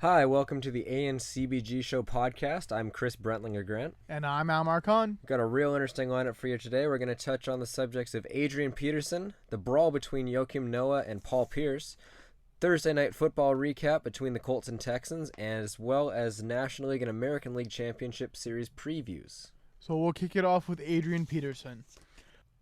Hi, welcome to the CBG Show podcast. I'm Chris Brentlinger Grant. And I'm Almar Khan. We've got a real interesting lineup for you today. We're going to touch on the subjects of Adrian Peterson, the brawl between Joakim Noah and Paul Pierce, Thursday night football recap between the Colts and Texans, as well as National League and American League Championship Series previews. So we'll kick it off with Adrian Peterson.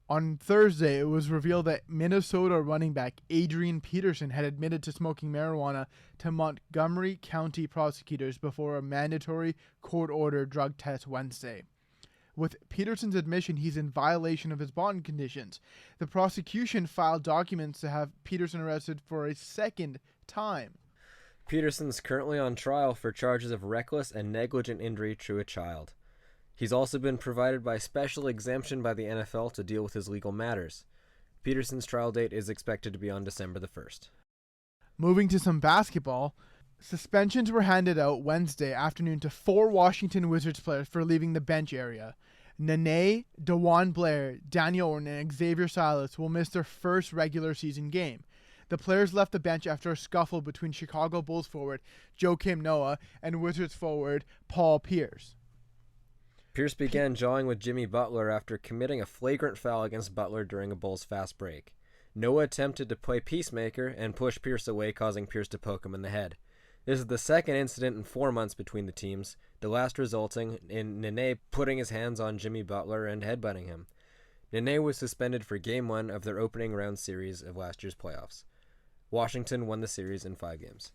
On Thursday, it was revealed that Minnesota running back Adrian Peterson had admitted to smoking marijuana to Montgomery County prosecutors before a mandatory court-ordered drug test Wednesday. With Peterson's admission, he's in violation of his bond conditions. The prosecution filed documents to have Peterson arrested for a second time. Peterson's currently on trial for charges of reckless and negligent injury to a child. He's also been provided by special exemption by the NFL to deal with his legal matters. Peterson's trial date is expected to be on December the 1st. Moving to some basketball, suspensions were handed out Wednesday afternoon to 4 Washington Wizards players for leaving the bench area. Nene, DeJuan Blair, Daniel Orton, and Xavier Silas will miss their first regular season game. The players left the bench after a scuffle between Chicago Bulls forward Joakim Noah and Wizards forward Paul Pierce. Pierce began jawing with Jimmy Butler after committing a flagrant foul against Butler during a Bulls fast break. Noah attempted to play peacemaker and push Pierce away, causing Pierce to poke him in the head. This is the second incident in 4 months between the teams, the last resulting in Nene putting his hands on Jimmy Butler and headbutting him. Nene was suspended for Game 1 of their opening round series of last year's playoffs. Washington won the series in 5 games.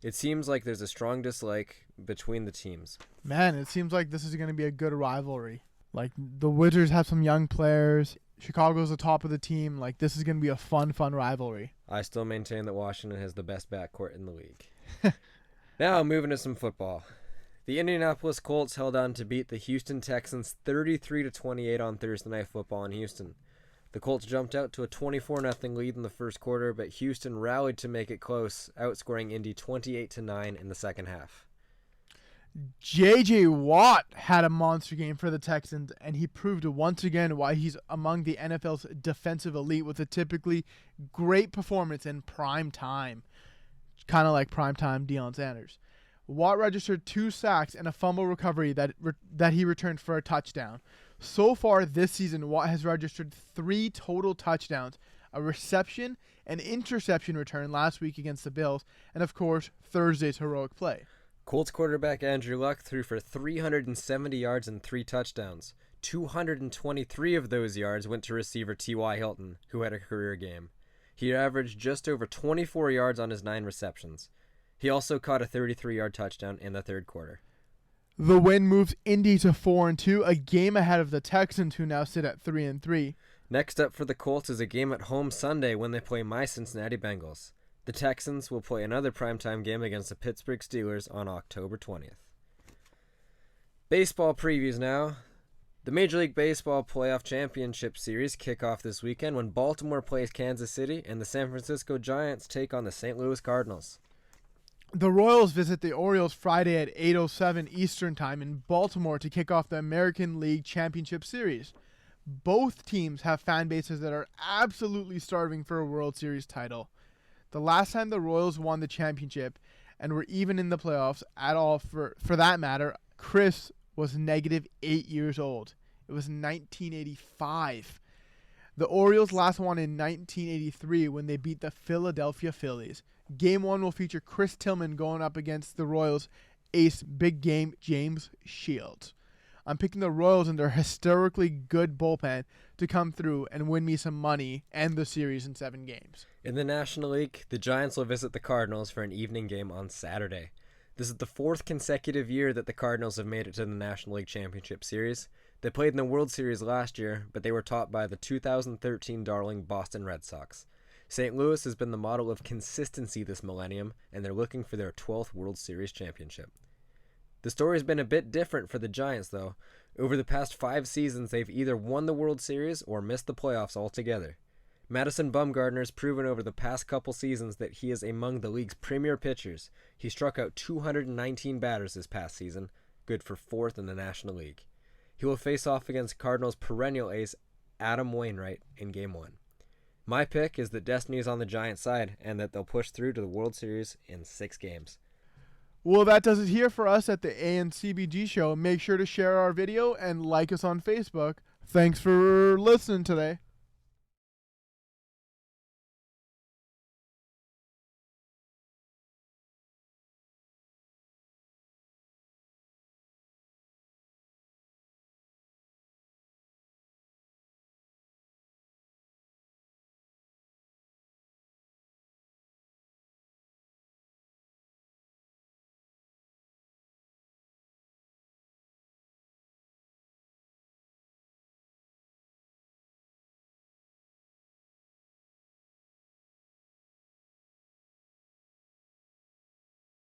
It seems like there's a strong dislike between the teams. Man, it seems like this is going to be a good rivalry. Like, the Wizards have some young players. Chicago's the top of the team. Like, this is going to be a fun rivalry. I still maintain that Washington has the best backcourt in the league. Now, moving to some football. The Indianapolis Colts held on to beat the Houston Texans 33-28 on Thursday Night Football in Houston. The Colts jumped out to a 24-0 lead in the first quarter, but Houston rallied to make it close, outscoring Indy 28-9 in the second half. J.J. Watt had a monster game for the Texans, and he proved once again why he's among the NFL's defensive elite with a typically great performance in prime time. Kind of like prime time Deion Sanders. Watt registered 2 sacks and a fumble recovery that he returned for a touchdown. So far this season, Watt has registered 3 total touchdowns, a reception and interception return last week against the Bills, and of course, Thursday's heroic play. Colts quarterback Andrew Luck threw for 370 yards and 3 touchdowns. 223 of those yards went to receiver T.Y. Hilton, who had a career game. He averaged just over 24 yards on his 9 receptions. He also caught a 33-yard touchdown in the third quarter. The win moves Indy to 4-2, a game ahead of the Texans, who now sit at 3-3. Next up for the Colts is a game at home Sunday when they play my Cincinnati Bengals. The Texans will play another primetime game against the Pittsburgh Steelers on October 20th. Baseball previews now. The Major League Baseball Playoff Championship Series kick off this weekend when Baltimore plays Kansas City and the San Francisco Giants take on the St. Louis Cardinals. The Royals visit the Orioles Friday at 8:07 Eastern Time in Baltimore to kick off the American League Championship Series. Both teams have fan bases that are absolutely starving for a World Series title. The last time the Royals won the championship and were even in the playoffs at all, for that matter, Chris was -8 years old. It was 1985. The Orioles last won in 1983 when they beat the Philadelphia Phillies. Game 1 will feature Chris Tillman going up against the Royals ace big game James Shields. I'm picking the Royals and their historically good bullpen to come through and win me some money and the series in 7 games. In the National League, the Giants will visit the Cardinals for an evening game on Saturday. This is the 4th consecutive year that the Cardinals have made it to the National League Championship Series. They played in the World Series last year, but they were topped by the 2013 darling Boston Red Sox. St. Louis has been the model of consistency this millennium, and they're looking for their 12th World Series championship. The story's been a bit different for the Giants, though. Over the past 5 seasons, they've either won the World Series or missed the playoffs altogether. Madison Bumgarner's proven over the past couple seasons that he is among the league's premier pitchers. He struck out 219 batters this past season, good for 4th in the National League. He will face off against Cardinals perennial ace Adam Wainwright in Game 1. My pick is that destiny is on the Giants' side and that they'll push through to the World Series in 6 games. Well, that does it here for us at the CBG show. Make sure to share our video and like us on Facebook. Thanks for listening today.